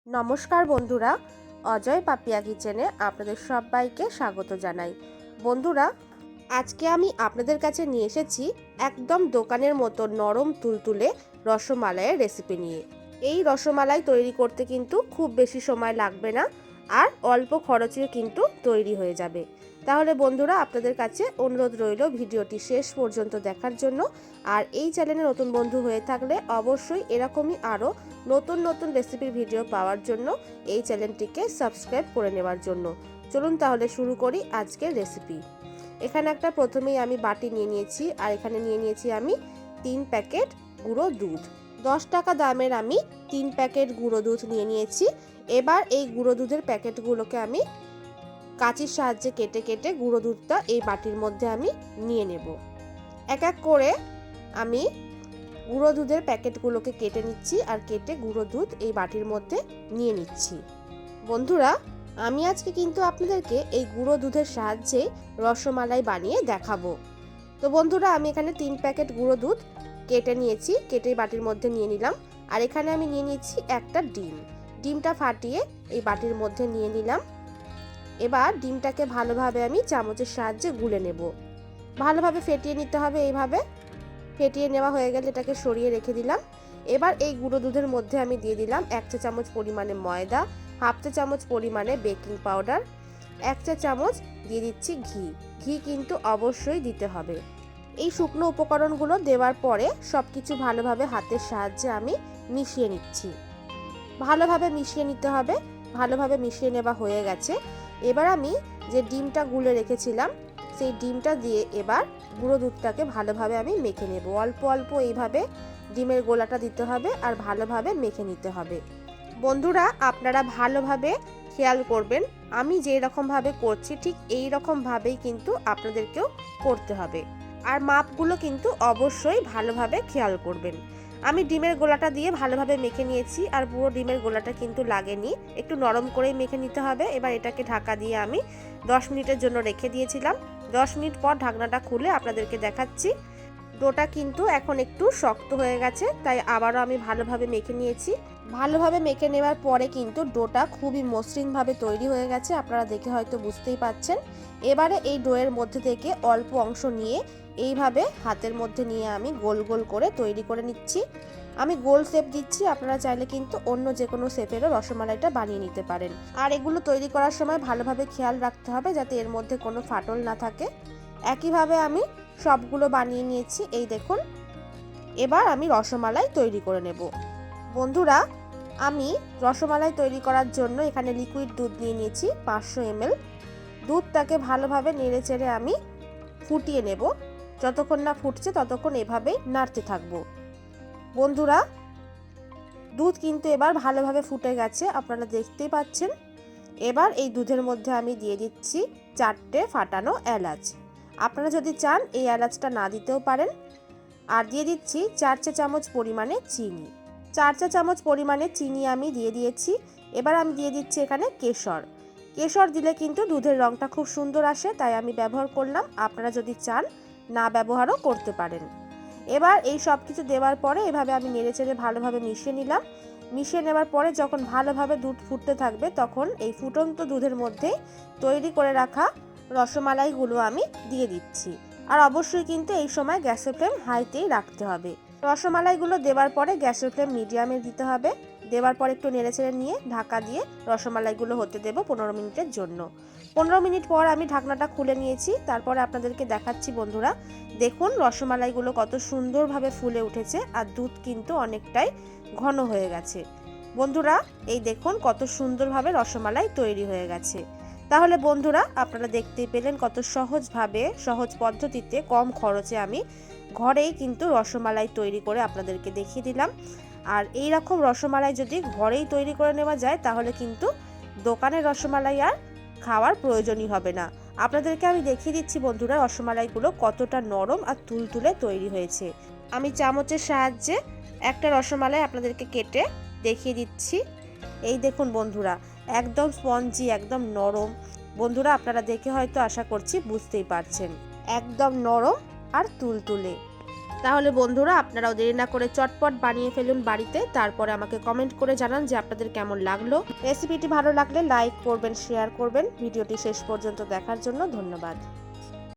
নমস্কার বন্ধুরা, অজয় পাপিয়া কিচেনে আপনাদের সবাইকে স্বাগত জানাই। বন্ধুরা, আজকে আমি আপনাদের কাছে নিয়ে এসেছি একদম দোকানের মতো নরম তুলতুলে রসমালাইয়ের রেসিপি নিয়ে। এই রসমালাই তৈরি করতে কিন্তু খুব বেশি সময় লাগবে না, আর অল্প খরচেও কিন্তু তৈরি হয়ে যাবে। তাহলে বন্ধুরা, আপনাদের কাছে অনুরোধ রইল ভিডিওটি শেষ পর্যন্ত দেখার জন্য। আর এই চ্যানেলে নতুন বন্ধু হয়ে থাকলে অবশ্যই এরকমই আরও নতুন নতুন রেসিপির ভিডিও পাওয়ার জন্য এই চ্যানেলটিকে সাবস্ক্রাইব করে নেওয়ার জন্য। চলুন তাহলে শুরু করি আজকের রেসিপি। এখানে একটা প্রথমেই আমি বাটি নিয়ে নিয়েছি, আর এখানে নিয়ে নিয়েছি আমি 3 প্যাকেট গুঁড়ো দুধ। 10 টাকা দামের আমি 3 প্যাকেট গুঁড়ো দুধ নিয়ে নিয়েছি। এবার এই গুঁড়ো দুধের প্যাকেটগুলোকে আমি কাঁচির সাহায্যে কেটে কেটে গুঁড়ো দুধটা এই বাটির মধ্যে আমি নিয়ে নেব। এক এক করে আমি গুঁড়ো দুধের প্যাকেটগুলোকে কেটে নিচ্ছি, আর কেটে গুঁড়ো দুধ এই বাটির মধ্যে নিয়ে নিচ্ছি। বন্ধুরা, আমি আজকে কিন্তু আপনাদেরকে এই গুঁড়ো দুধের সাহায্যে রসমালাই বানিয়ে দেখাবো। তো বন্ধুরা, আমি এখানে 3 প্যাকেট গুঁড়ো দুধ কেটে নিয়েছি, কেটে বাটির মধ্যে নিয়ে নিলাম। আর এখানে আমি নিয়ে নিচ্ছি একটা ডিমটা ফাটিয়ে এই বাটির মধ্যে নিয়ে নিলাম। এবার ডিমটাকে ভালোভাবে আমি চামচের সাহায্যে গুলে নেব। ভালোভাবে ফেটিয়ে নিতে হবে। এইভাবে ফেটিয়ে নেওয়া হয়ে গেলে এটাকে সরিয়ে রেখে দিলাম। এবার এই গুঁড়ো দুধের মধ্যে আমি দিয়ে দিলাম 1 চা চামচ পরিমাণে ময়দা, 1/2 চা চামচ পরিমাণে বেকিং পাউডার, 1 চা চামচ দিয়ে দিচ্ছি ঘি কিন্তু অবশ্যই দিতে হবে। এই শুকনো উপকরণগুলো দেওয়ার পরে সবকিছু ভালোভাবে হাতের সাহায্যে আমি মিশিয়ে নিচ্ছি। ভালোভাবে মিশিয়ে নিতে হবে। ভালোভাবে মিশিয়ে নেওয়া হয়ে গেছে। এবার আমি যে ডিমটা গুলে রেখেছিলাম সেই ডিমটা দিয়ে এবার গুঁড়ো দুধটাকে ভালোভাবে আমি মেখে নেব। অল্প অল্প এইভাবে ডিমের গোলাটা দিতে হবে, আর ভালোভাবে মেখে নিতে হবে। বন্ধুরা, আপনারা ভালোভাবে খেয়াল করবেন, আমি যেই রকমভাবে করছি ঠিক এই রকমভাবেই কিন্তু আপনাদেরকেও করতে হবে। আর মাপগুলো কিন্তু অবশ্যই ভালোভাবে খেয়াল করবেন। আমি ডিমের গোলাটা দিয়ে ভালোভাবে মেখে নিয়েছি, আর পুরো ডিমের গোলাটা কিন্তু লাগেনি, একটু নরম করেই মেখে নিতে হবে। এবার এটাকে ঢাকা দিয়ে আমি 10 মিনিটের জন্য রেখে দিয়েছিলাম। 10 মিনিট পর ঢাকনাটা খুলে আপনাদেরকে দেখাচ্ছি। ডোটা কিন্তু এখন একটু শক্ত হয়ে গেছে, তাই আবারও আমি ভালোভাবে মেখে নিয়েছি। ভালোভাবে মেখে নেওয়ার পরে কিন্তু ডোটা খুবই মসৃণভাবে তৈরি হয়ে গেছে, আপনারা দেখে হয়তো বুঝতেই পাচ্ছেন। এবারে এই ডোয়ের মধ্যে থেকে অল্প অংশ নিয়ে এইভাবে হাতের মধ্যে নিয়ে আমি গোল গোল করে তৈরি করে নিচ্ছি। আমি গোল শেপ দিচ্ছি, আপনারা চাইলে কিন্তু অন্য যে কোনো শেপেরও রসমালাইটা বানিয়ে নিতে পারেন। আর এগুলো তৈরি করার সময় ভালোভাবে খেয়াল রাখতে হবে যাতে এর মধ্যে কোনো ফাটল না থাকে। একইভাবে আমি সবগুলো বানিয়ে নিয়েছি। এই দেখুন, এবার আমি রসমালাই তৈরি করে নেব। বন্ধুরা, আমি রসমালাই তৈরি করার জন্য এখানে লিকুইড দুধ নিয়ে নিয়েছি 500 ml। দুধটাকে ভালোভাবে নেড়ে চেড়ে আমি ফুটিয়ে নেব। যতক্ষণ না ফুটছে ততক্ষণ এভাবেই নাড়তে থাকবো। বন্ধুরা, দুধ কিন্তু এবার ভালোভাবে ফুটে গেছে, আপনারা দেখতেই পাচ্ছেন। এবার এই দুধের মধ্যে আমি দিয়ে দিচ্ছি 4টে ফাটানো এলাচ। আপনারা যদি চান এই এলাচটা না দিতেও পারেন। আর দিয়ে দিচ্ছি 4 চা চামচ পরিমাণে চিনি। 4 চা চামচ পরিমাণে চিনি আমি দিয়ে দিয়েছি। এবার আমি দিয়ে দিচ্ছি এখানে কেশর দিলে কিন্তু দুধের রঙটা খুব সুন্দর আসে, তাই আমি ব্যবহার করলাম। আপনারা যদি চান না ব্যবহারও করতে পারেন। এবার এই সব কিছু দেওয়ার পরে এভাবে আমি নেড়েচেড়ে ভালোভাবে মিশিয়ে নিলাম। মিশিয়ে নেওয়ার পরে যখন ভালোভাবে দুধ ফুটতে থাকবে তখন এই ফুটন্ত দুধের মধ্যে তৈরি করে রাখা রসমালাইগুলো আমি দিয়ে দিচ্ছি। আর অবশ্যই কিন্তু এই সময় গ্যাসের ফ্লেম হাইতেই রাখতে হবে। রসমালাইগুলো দেওয়ার পরে গ্যাসের ফ্লেম মিডিয়ামে দিতে হবে। দেওয়ার পর একটু নেড়েচেড়ে নিয়ে ঢাকা দিয়ে রসমালাইগুলো হতে দেব 15 মিনিটের জন্য। 15 মিনিট পর আমি ঢাকনাটা খুলে নিয়েছি। তারপরে আপনাদেরকে দেখাচ্ছি বন্ধুরা, দেখুন রসমালাইগুলো কত সুন্দরভাবে ফুলে উঠেছে, আর দুধ কিন্তু অনেকটাই ঘন হয়ে গেছে। বন্ধুরা, এই দেখুন কত সুন্দরভাবে রসমালাই তৈরি হয়ে গেছে। তাহলে বন্ধুরা, আপনারা দেখতেই পেলেন কত সহজভাবে, সহজ পদ্ধতিতে, কম খরচে আমি ঘরেই কিন্তু রসমালাই তৈরি করে আপনাদেরকে দেখিয়ে দিলাম। আর এই রকম রসমালাই যদি ঘরেই তৈরি করে নেওয়া যায় তাহলে কিন্তু দোকানের রসমালাই আর খাওয়ার প্রয়োজনই হবে না। আপনাদেরকে আমি দেখিয়ে দিচ্ছি বন্ধুরা রসমালাইগুলো কতটা নরম আর তুলতুলে তৈরি হয়েছে। আমি চামচের সাহায্যে একটা রসমালাই আপনাদেরকে কেটে দেখিয়ে দিচ্ছি। এই দেখুন বন্ধুরা, একদম স্পঞ্জি, একদম নরম। বন্ধুরা, আপনারা দেখে হয়তো আশা করছি বুঝতেই পারছেন, একদম নরম আর তুলতুলে। তাহলে বন্ধুরা আপনারাও দেরি না করে চটপট বানিয়ে ফেলুন বাড়িতে, তারপরে আমাকে কমেন্ট করে জানান যে আপনাদের কেমন লাগলো। রেসিপিটি ভালো লাগলে লাইক করবেন, শেয়ার করবেন। ভিডিওটি শেষ পর্যন্ত দেখার জন্য ধন্যবাদ।